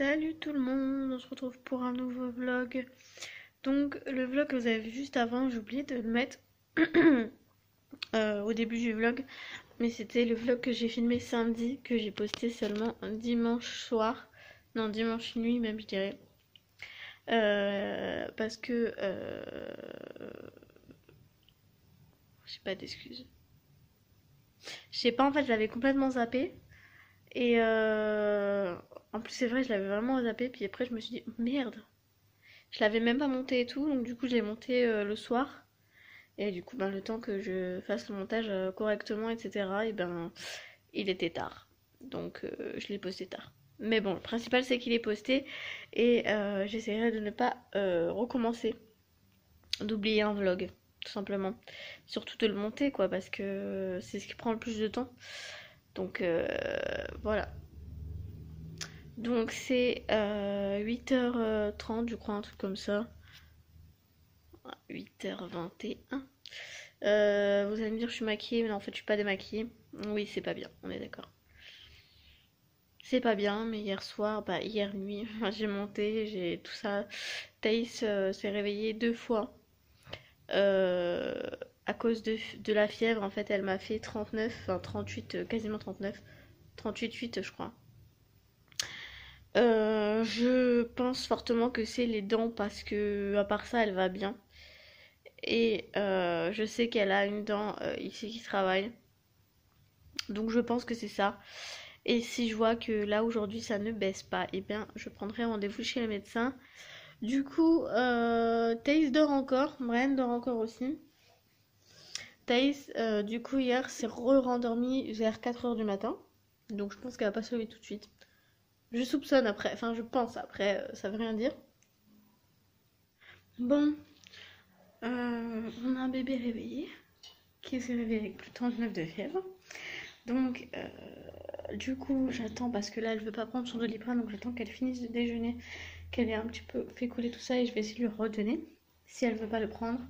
Salut tout le monde, on se retrouve pour un nouveau vlog. Donc le vlog que vous avez vu juste avant, j'ai oublié de le mettre au début du vlog. Mais c'était le vlog que j'ai filmé samedi, que j'ai posté seulement un dimanche soir. Non, dimanche nuit même je dirais. Parce que... j'ai pas d'excuses. Je sais pas, en fait je l'avais complètement zappé. Et en plus c'est vrai, je l'avais vraiment zappé. Puis après je me suis dit, merde. Je l'avais même pas monté et tout, donc du coup je l'ai monté le soir. Et du coup, ben, le temps que je fasse le montage correctement, etc., et ben, il était tard. Donc je l'ai posté tard. Mais bon, le principal c'est qu'il est posté. Et j'essaierai de ne pas recommencer, d'oublier un vlog, tout simplement. Surtout de le monter, quoi, parce que c'est ce qui prend le plus de temps. Donc voilà. Donc c'est 8h30, je crois, un truc comme ça. 8h21. Vous allez me dire je suis maquillée, mais non, en fait je suis pas démaquillée. Oui, c'est pas bien, on est d'accord. C'est pas bien, mais hier soir, bah hier nuit, j'ai monté, j'ai tout ça. Thaïs s'est réveillée 2 fois euh, à cause de la fièvre. En fait, elle m'a fait 39, enfin 38, quasiment 39. 38,8 je crois. Je pense fortement que c'est les dents parce que à part ça, elle va bien. Et je sais qu'elle a une dent ici qui travaille. Donc je pense que c'est ça. Et si je vois que là aujourd'hui ça ne baisse pas, eh bien je prendrai rendez-vous chez le médecin. Du coup, Thaïs dort encore, Brian dort encore aussi. Thaïs, du coup, hier s'est re-rendormie vers 4h du matin. Donc je pense qu'elle va pas se lever tout de suite. Je soupçonne après, enfin je pense après, ça veut rien dire. Bon, on a un bébé réveillé, qui s'est réveillé avec plus de 39 de fièvre. Donc, du coup, j'attends parce que là, elle veut pas prendre son Doliprane, donc j'attends qu'elle finisse de déjeuner, qu'elle ait un petit peu fait couler tout ça et je vais essayer de lui redonner. Si elle veut pas le prendre,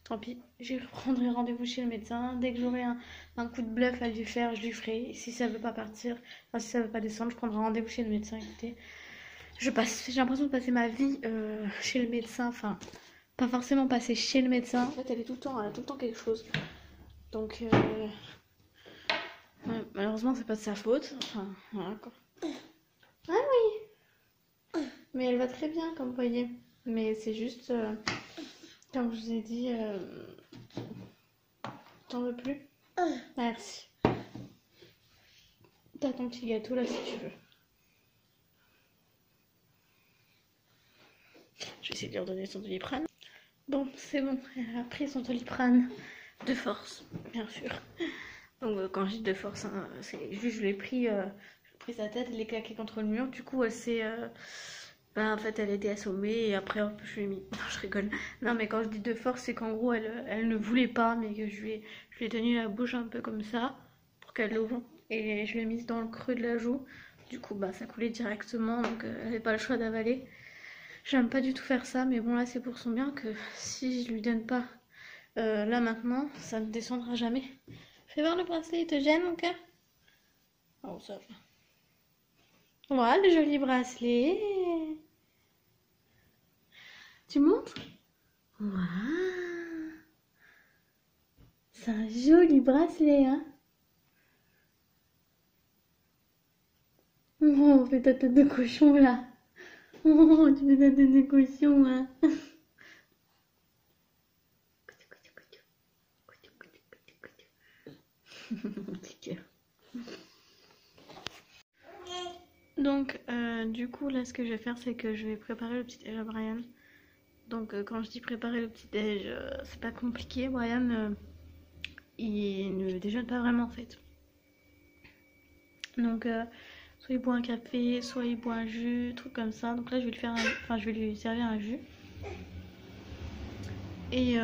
tant pis, je prendrai rendez-vous chez le médecin. Dès que j'aurai un coup de bluff à lui faire, je lui ferai. Et si ça veut pas partir, enfin si ça veut pas descendre, je prendrai rendez-vous chez le médecin. Écoutez, j'ai l'impression de passer ma vie chez le médecin, enfin, pas forcément passer chez le médecin. En fait, elle a tout le temps quelque chose. Donc, ouais, malheureusement, c'est pas de sa faute. Enfin, voilà quoi. Ah oui, mais elle va très bien, comme vous voyez. Mais c'est juste, comme je vous ai dit, t'en veux plus? Merci. T'as ton petit gâteau là si tu veux. Je vais essayer de lui redonner son Doliprane. Bon, c'est bon, elle a pris son Doliprane de force, bien sûr. Donc quand je dis de force, hein, c'est juste je l'ai pris, sa tête, elle est claquée contre le mur. Du coup, elle s'est... bah, en fait, elle était assommée et après, hop, je lui ai mis... Non, je rigole. Non, mais quand je dis de force, c'est qu'en gros, elle ne voulais pas, mais que je lui ai tenu la bouche un peu comme ça pour qu'elle l'ouvre. Et je l'ai mise dans le creux de la joue. Du coup, bah, ça coulait directement, donc elle n'avait pas le choix d'avaler. J'aime pas du tout faire ça, mais bon, là, c'est pour son bien que si je lui donne pas là maintenant, ça ne descendra jamais. Fais voir le bracelet, il te gêne, mon cœur? Oh, ça va. Voilà, le joli bracelet. Tu montres? Waouh! C'est un joli bracelet, hein? Oh, fais ta tête de cochon, là. Oh, tu fais ta tête de cochon, hein? Mon petit cœur. Donc, du coup, là, ce que je vais faire, c'est que je vais préparer le petit déj à Brian. Donc, quand je dis préparer le petit déj, c'est pas compliqué. Brian, il ne déjeune pas vraiment, en fait. Donc, soit il boit un café, soit il boit un jus, truc comme ça. Donc là, je vais lui faire je vais lui servir un jus. Et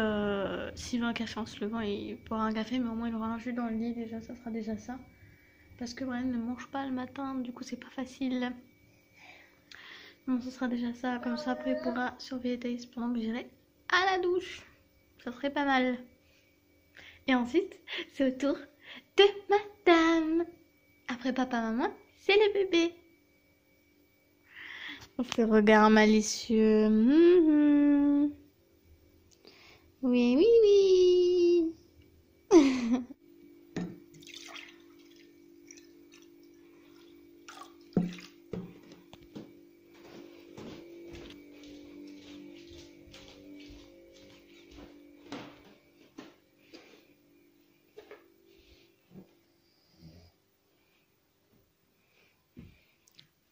s'il veut un café en se levant, il boira un café, mais au moins il aura un jus dans le lit déjà, ça sera déjà ça. Parce que Brian ne mange pas le matin, du coup c'est pas facile. Donc ce sera déjà ça, comme ça après il pourra surveiller Thaïs pendant que j'irai à la douche. Ça serait pas mal. Et ensuite, c'est au tour de madame. Après papa, maman, c'est le bébé. Ce regard malicieux. Oui, oui, oui.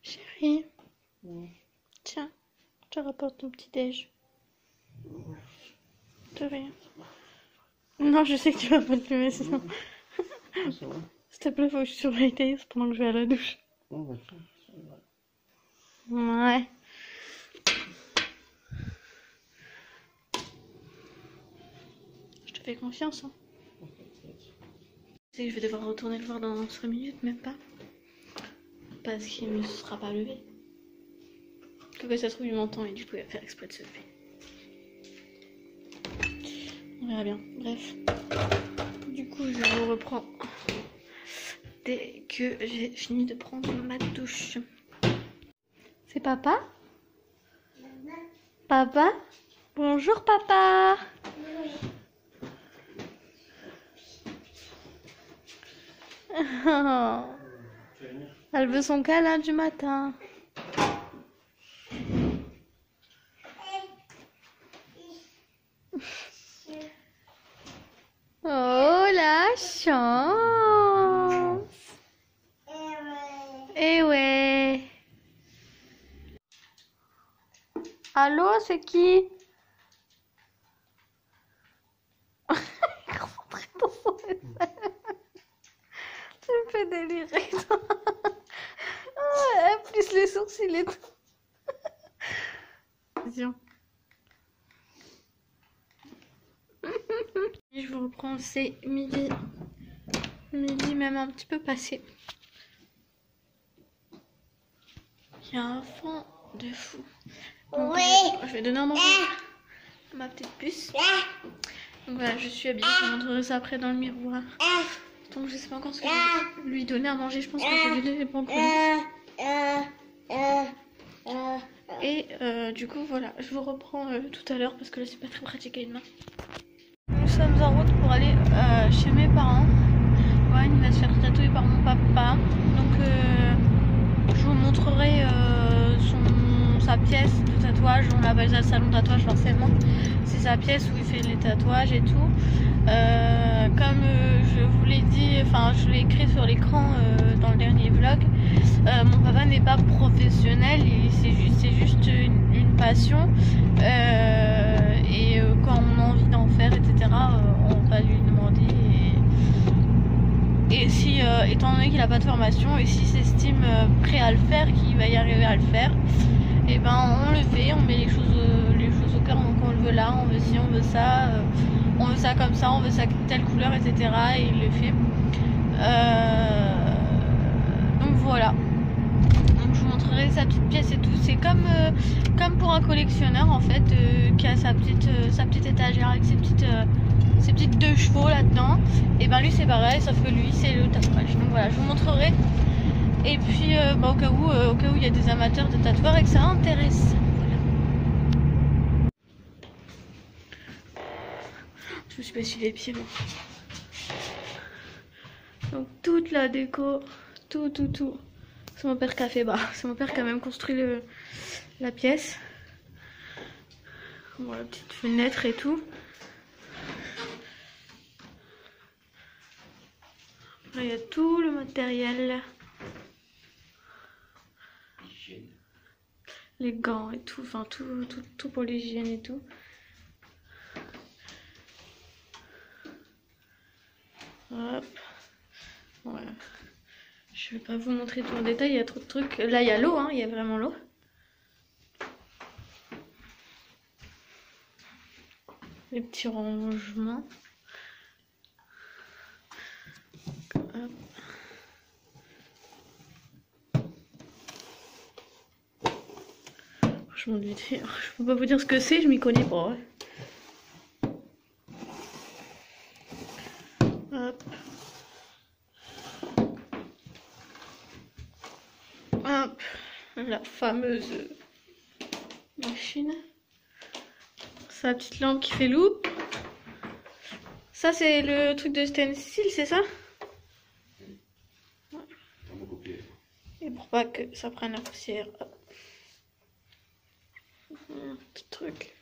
Chérie, tiens, je te rapporte ton petit déj. De rien. Non, je sais que tu vas pas te lever sinon. S'il te plaît, faut que je surveille tes yeux pendant que je vais à la douche. Ouais. Je te fais confiance, hein. Je sais que je vais devoir retourner le voir dans 5 minutes, même pas. Parce qu'il ne se sera pas levé. Que ça se trouve, il m'entend et du coup, il va faire exprès de se lever. On verra bien. Bref. Du coup, je vous reprends dès que j'ai fini de prendre ma douche. C'est papa? Papa? Bonjour papa! Oh. Elle veut son câlin du matin. Oh la chance! Eh ouais! Allô, c'est qui? Il est rentré dans son message. Tu me fais délirer, toi. Ah, plus les sourcils et tout. Viens. Je vous reprends, c'est midi. Midi, même un petit peu passé. Il y a un vent de fou. Donc, je vais donner à manger à ma petite puce. Donc voilà, je suis habillée. Je vous montrerai ça après dans le miroir. Donc je sais pas encore ce que je vais lui donner à manger. Je pense que je vais lui donner les brocolis. Et du coup voilà, je vous reprends tout à l'heure parce que là c'est pas très pratique à une main. Nous sommes en route pour aller chez mes parents. Ouais, il va se faire tatouer par mon papa. Donc je vous montrerai sa pièce de tatouage. On appelle ça le salon de tatouage forcément. C'est sa pièce où il fait les tatouages et tout. Comme je vous l'ai dit, enfin je l'ai écrit sur l'écran dans le dernier vlog, mon papa n'est pas professionnel, c'est juste une passion et quand on a envie d'en faire etc on va lui demander et si étant donné qu'il n'a pas de formation et s'il s'estime prêt à le faire, qu'il va y arriver à le faire, et ben on le fait, on met les choses au cœur, donc on le veut là, on veut ci, on veut ça, comme ça, on veut ça telle couleur, etc. Et il le fait. Donc voilà. Donc je vous montrerai sa petite pièce et tout. C'est comme pour un collectionneur en fait, qui a sa petite étagère avec ses petites 2 chevaux là-dedans. Et ben lui c'est pareil, sauf que lui c'est le tatouage. Donc voilà, je vous montrerai. Et puis au cas où il y a des amateurs de tatoueurs et que ça intéresse. Je me suis pas essuie les pieds moi. Donc toute la déco, tout. C'est mon père qui a fait, c'est mon père qui a même construit la pièce. Bon, la petite fenêtre et tout. Là il y a tout le matériel. Les gants et tout, enfin tout pour l'hygiène et tout. Hop. Voilà. Je vais pas vous montrer tout en détail, il y a trop de trucs. Là il y a l'eau, hein, il y a vraiment l'eau. Les petits rangements. Hop. Franchement, je peux pas vous dire ce que c'est, je m'y connais pas. Ouais. Hop. Hop. La fameuse Machine. Sa petite lampe qui fait loup. Ça, c'est le truc de stencil, c'est ça? Ouais. Et pour pas que ça prenne la poussière. Un petit truc.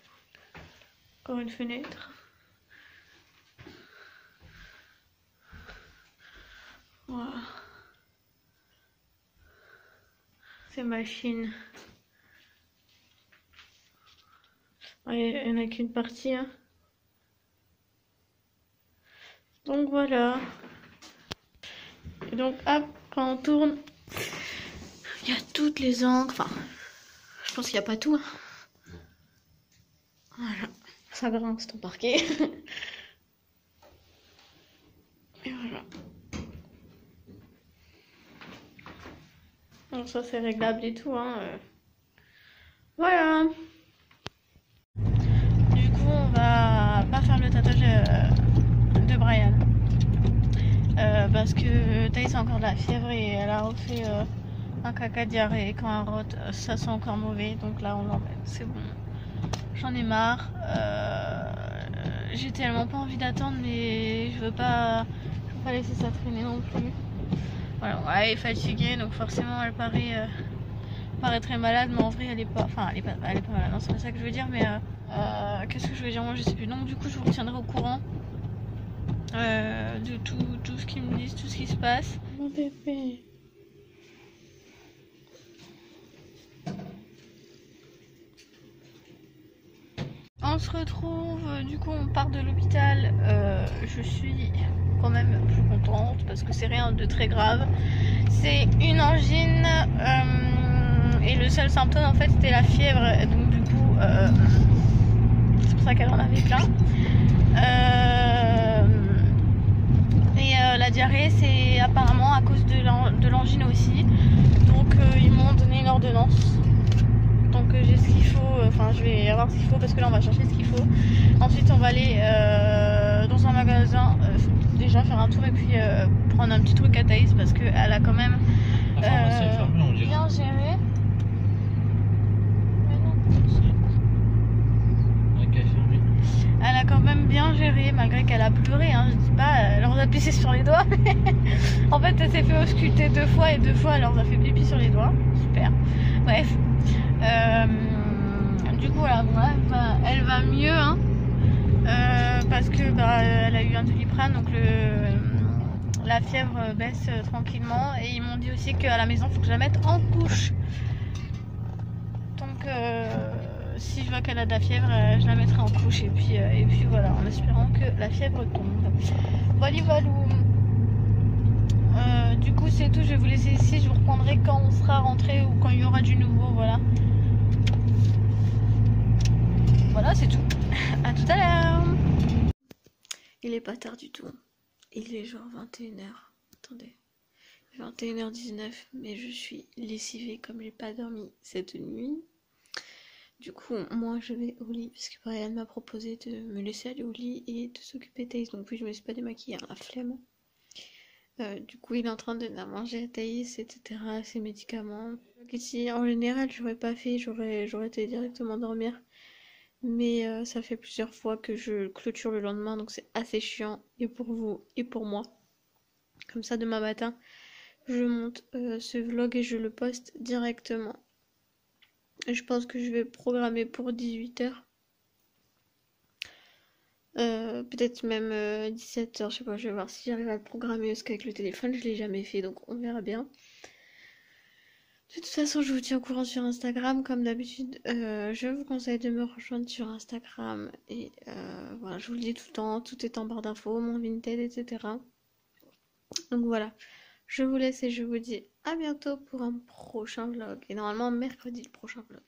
Encore une fenêtre. Voilà. Ces machines. Il n'y en a qu'une partie. Hein. Donc voilà. Et donc hop, quand on tourne, il y a toutes les angles. Enfin, je pense qu'il n'y a pas tout. Hein. Voilà. Ça grince ton parquet. Et voilà. Donc ça c'est réglable et tout. Hein. Voilà. Du coup on va pas faire le tatouage de Brian. Parce que Thaïs a encore de la fièvre et elle a refait un caca diarrhée. Quand elle rote, ça sent encore mauvais. Donc là on l'emmène. C'est bon. J'en ai marre. J'ai tellement pas envie d'attendre, mais je veux pas laisser ça traîner non plus. Voilà, elle est fatiguée, donc forcément elle paraît très malade, mais en vrai elle est pas, enfin elle est pas malade, non c'est pas ça que je veux dire, mais qu'est-ce que je veux dire, moi je sais plus. Donc du coup je vous retiendrai au courant de tout ce qu'ils me disent, tout ce qui se passe. Mon bébé. On se retrouve, du coup on part de l'hôpital, je suis quand même plus contente parce que c'est rien de très grave. C'est une angine et le seul symptôme en fait c'était la fièvre, donc du coup c'est pour ça qu'elle en avait plein. Et la diarrhée c'est apparemment à cause de l'angine aussi, donc ils m'ont donné une ordonnance. Donc j'ai ce qu'il faut, enfin je vais avoir ce qu'il faut parce que là on va chercher ce qu'il faut. Ensuite on va aller dans un magasin, déjà faire un tour et puis prendre un petit truc à Thaïs parce qu'elle a quand même bien géré. Elle a quand même bien géré malgré qu'elle a pleuré, hein. Je dis pas, elle leur a pissé sur les doigts. En fait elle s'est fait ausculter 2 fois et 2 fois elle leur a fait pipi sur les doigts. Super. Bref. Du coup voilà, elle va mieux hein, parce que elle a eu un Doliprane, donc la fièvre baisse tranquillement, et ils m'ont dit aussi qu'à la maison il faut que je la mette en couche. Donc si je vois qu'elle a de la fièvre, je la mettrai en couche et puis voilà, en espérant que la fièvre tombe. Voilà, voilà. Du coup c'est tout, je vais vous laisser ici, je vous reprendrai quand on sera rentré ou quand il y aura du nouveau, voilà. Voilà, c'est tout. À tout à l'heure. Il est pas tard du tout. Il est genre 21h. Attendez. 21h19, mais je suis lessivée comme j'ai pas dormi cette nuit. Du coup, moi je vais au lit parce que Brian m'a proposé de me laisser aller au lit et de s'occuper de Thaïs. Donc oui, je me suis pas démaquillée, hein, la flemme. Du coup, il est en train de donner à manger à Thaïs, etc. Ses médicaments. Donc ici, en général, j'aurais pas fait, j'aurais été directement dormir. Mais ça fait plusieurs fois que je clôture le lendemain, donc c'est assez chiant, et pour vous et pour moi. Comme ça, demain matin, je monte ce vlog et je le poste directement. Et je pense que je vais programmer pour 18h. Peut-être même 17h, je sais pas, je vais voir si j'arrive à le programmer, parce qu'avec le téléphone, je l'ai jamais fait, donc on verra bien. De toute façon, je vous tiens au courant sur Instagram. Comme d'habitude, je vous conseille de me rejoindre sur Instagram. Et voilà, je vous le dis tout le temps, tout est en barre d'infos, mon Vinted, etc. Donc voilà, je vous laisse et je vous dis à bientôt pour un prochain vlog. Et normalement, mercredi, le prochain vlog.